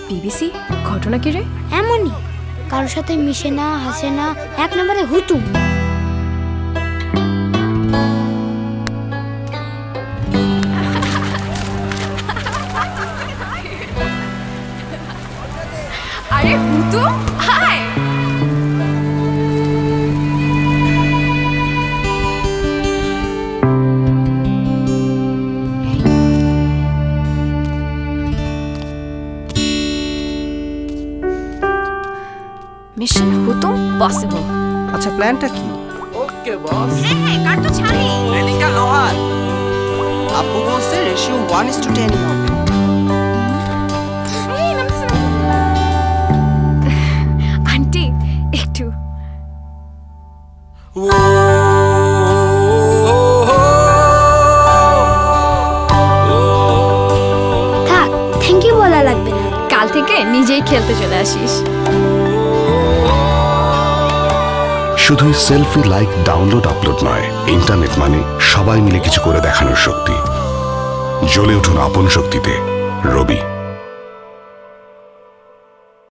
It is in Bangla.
বিবিসি ঘটনা কি রে? এমনই, কারোর সাথে মিশে না, হাসে না, এক নম্বরে হুতুম। আরে হুতুম, হাই। মিশন হুতুম পসিবল। আচ্ছা, প্ল্যানটা কি? ওকে বস। হ্যাঁ, কাট তো ছাড়ি। রেলিংটা লোহার। আব্বু বলছে রেশিও 1:10 হবে। আন্টি একটু। থাক, থ্যাংক ইউ বলা লাগবে না। কাল থেকে নিজেই খেলতে চলে আসিস। শুধুই সেলফি, লাইক, ডাউনলোড, আপলোড নয়, ইন্টারনেট মানে সবাই মিলে কিছু করে দেখানোর শক্তি। জ্বলে উঠুন আপন শক্তিতে। রবি।